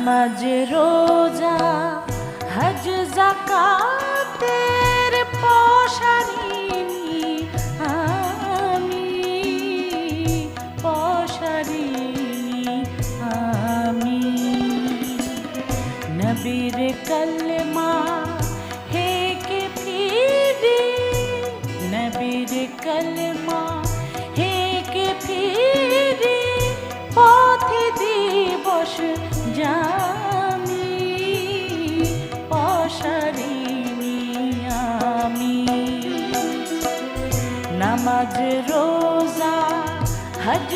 নামাজ রোজা হজ যাকাতের পশারিনি আমি নবীর কলমা হেকে ফিরি নবীর কলমা হেকে ফিরি পথে দিবস জামি পশারিনি আমি নামাজ রোজা হজ